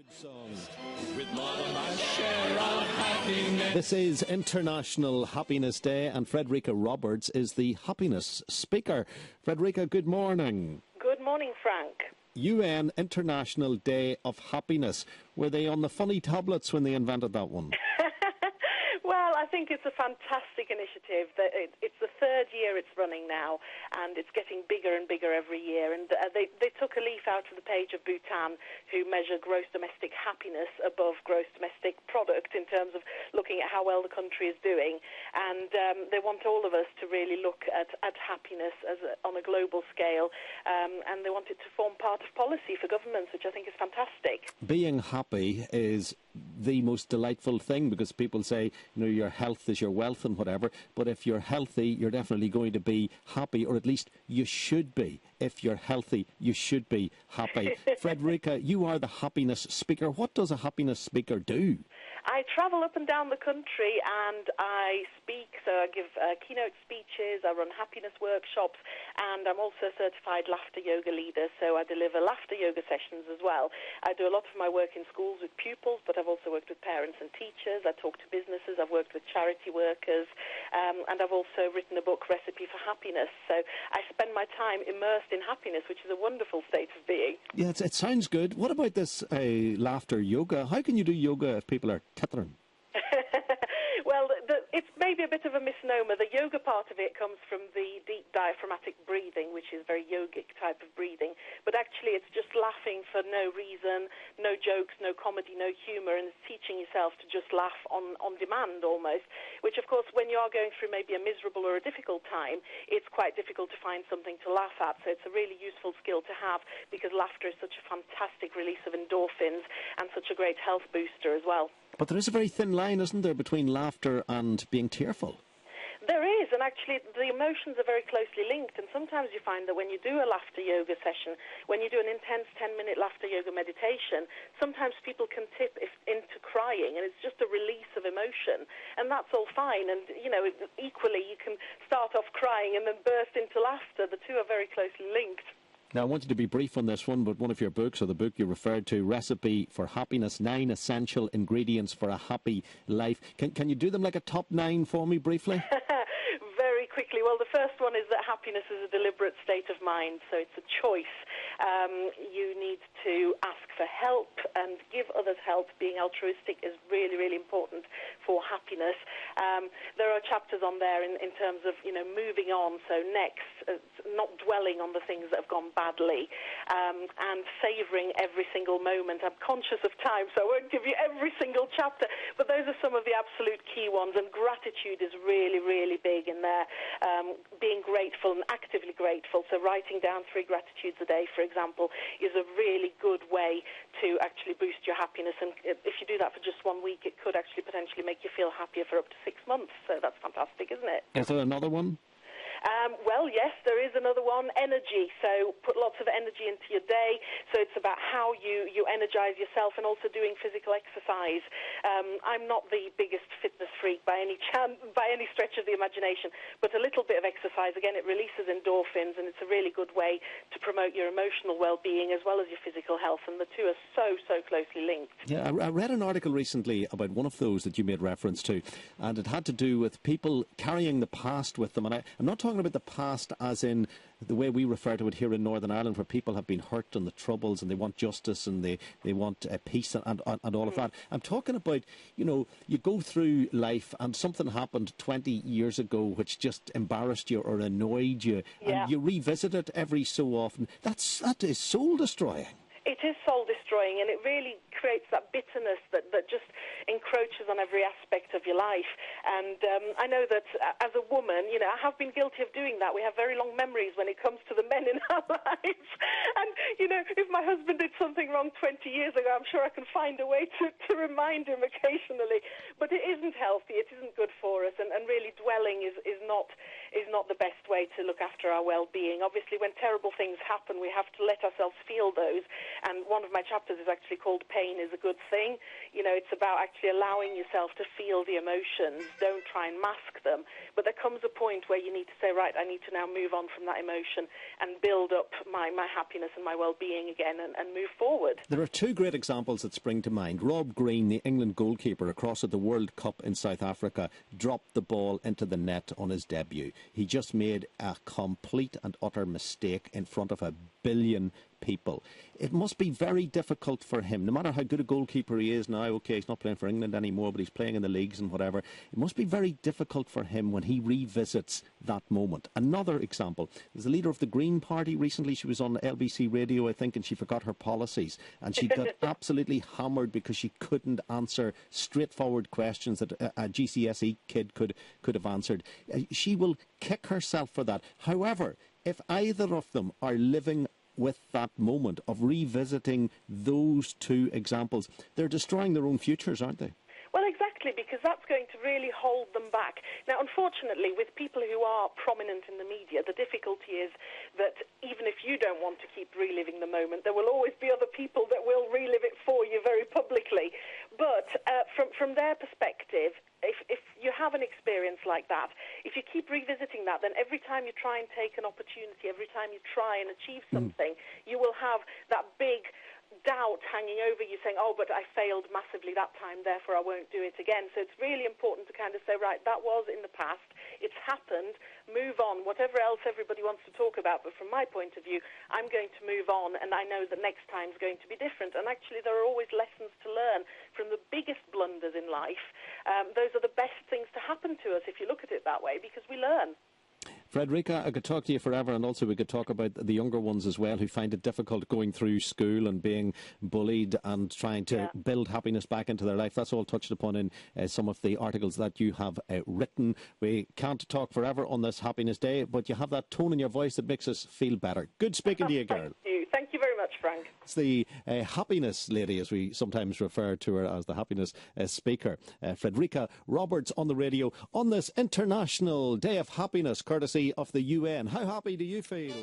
Good song. With more than my share of happiness. This is International Happiness Day, and Frederika Roberts is the happiness speaker. Frederika, good morning. Good morning, Frank. UN International Day of Happiness. Were they on the funny tablets when they invented that one? Well, I think it's a fantastic initiative. It's the third year it's running now, and it's getting bigger and bigger every year. And they took a leaf out of the page of Bhutan, who measure gross domestic happiness above gross domestic product in terms of looking at how well the country is doing. And they want all of us to really look at happiness on a global scale, and they want it to form part of policy for governments, which I think is fantastic. Being happy is the most delightful thing, because people say, you know, your health is your wealth and whatever, but if you're healthy, you're definitely going to be happy, or at least you should be. If you're healthy, you should be happy. Frederika, you are the happiness speaker. What does a happiness speaker do? I travel up and down the country and I speak, so I give keynote speeches, I run happiness workshops, and I'm also a certified laughter yoga leader, so I deliver laughter yoga sessions as well. I do a lot of my work in schools with pupils, but I've also worked with parents and teachers. I talk to businesses, I've worked with charity workers, and I've also written a book, Recipe for Happiness. So I spend my time immersed in happiness, which is a wonderful state of being. Yeah, it sounds good. What about this laughter yoga? How can you do yoga if people are tittering? Well, it's maybe a bit of a misnomer. The yoga part of it comes from the deep diaphragmatic breathing, which is very yogic type of breathing. But actually, it's just laughing for no reason, no jokes, no comedy, no humour, and it's teaching yourself to just laugh on demand almost, which, of course, when you are going through maybe a miserable or a difficult time, it's quite difficult to find something to laugh at. So it's a really useful skill to have, because laughter is such a fantastic release of endorphins and such a great health booster as well. But there is a very thin line, isn't there, between laughter and being tearful? There is, and actually the emotions are very closely linked, and sometimes you find that when you do a laughter yoga session, when you do an intense 10-minute laughter yoga meditation, sometimes people can tip into crying, and it's just a release of emotion, and that's all fine. And, you know, equally you can start off crying and then burst into laughter. The two are very closely linked. Now, I want you to be brief on this one, but one of your books, or the book you referred to, Recipe for Happiness, 9 Essential Ingredients for a Happy Life. Can you do them like a top 9 for me, briefly? Very quickly. Well, the first one is that happiness is a deliberate state of mind, so it's a choice. You need to ask for help and give others help. Being altruistic is really, really important for happiness. There are chapters on there in terms of, you know, moving on, so next, not dwelling on the things that have gone badly, and savouring every single moment. I'm conscious of time, so I won't give you every single chapter, but those are some of the absolute key ones, and gratitude is really, really big in there. Being grateful and actively grateful, so writing down 3 gratitudes a day, for example, is a really good way to actually boost your happiness, and if you do that for just 1 week, it could actually potentially make you feel happier for up to 6 months, so that's fantastic, isn't it? Is there another one? Well, yes, there is another one, energy. So put lots of energy into your day. So it's about how you energize yourself, and also doing physical exercise. I'm not the biggest fitness freak by any stretch of the imagination, but a little bit of exercise, again, it releases endorphins, and it's a really good way to promote your emotional well-being as well as your physical health, and the two are so closely linked. Yeah, I read an article recently about one of those that you made reference to, and it had to do with people carrying the past with them, and I'm not talking about the past as in the way we refer to it here in Northern Ireland, where people have been hurt and the troubles and they want justice and they want peace and all of that. I'm talking about, you know, you go through life and something happened 20 years ago which just embarrassed you or annoyed you, and you revisit it every so often. That is soul destroying. It is soul-destroying, and it really creates that bitterness that just encroaches on every aspect of your life. And I know that as a woman, you know, I have been guilty of doing that. We have very long memories when it comes to the men in our lives. And, you know, if my husband did something wrong 20 years ago, I'm sure I can find a way to remind him occasionally. But it isn't healthy. It isn't good for us. And really dwelling is not the best way to look after our well-being. Obviously, when terrible things happen, we have to let ourselves feel those And one of my chapters is actually called Pain is a Good Thing. You know, it's about actually allowing yourself to feel the emotions. Don't try and mask them. But there comes a point where you need to say, right, I need to now move on from that emotion and build up my happiness and my well-being again and move forward. There are two great examples that spring to mind. Rob Green, the England goalkeeper across at the World Cup in South Africa, dropped the ball into the net on his debut. He just made a complete and utter mistake in front of 1 billion people. It must be very difficult for him, no matter how good a goalkeeper he is now. Okay, he's not playing for England anymore, but he's playing in the leagues and whatever. It must be very difficult for him when he revisits that moment. Another example, there's the leader of the Green Party recently. She was on LBC radio, I think, and she forgot her policies, and she got absolutely hammered because she couldn't answer straightforward questions that a GCSE kid could have answered. She will kick herself for that. However, if either of them are living with that moment of revisiting those two examples, they're destroying their own futures, aren't they? Well, exactly, because that's going to really hold them back. Now, unfortunately, with people who are prominent in the media, the difficulty is that even if you don't want to keep reliving the moment, there will always be other people that will relive it for you very publicly. But from their perspective, if you have an experience like that, if you keep revisiting that, then every time you try and take an opportunity, every time you try and achieve something, you will have that big doubt hanging over you saying, oh, but I failed massively that time, therefore I won't do it again. So it's really important to kind of say, right, that was in the past, it's happened, move on, whatever else everybody wants to talk about. But from my point of view, I'm going to move on, and I know the next time's going to be different. And actually there are always lessons to learn from the biggest blunders in life. Those are the best things to happen to us if you look at it that way, because we learn. Frederika, I could talk to you forever, and also we could talk about the younger ones as well who find it difficult going through school and being bullied and trying to build happiness back into their life. That's all touched upon in some of the articles that you have written. We can't talk forever on this Happiness Day, but you have that tone in your voice that makes us feel better. Good speaking to you, girl. Thank you very much, Frank. It's the happiness lady, as we sometimes refer to her, as the happiness speaker. Frederika Roberts on the radio on this International Day of Happiness, courtesy of the UN. How happy do you feel?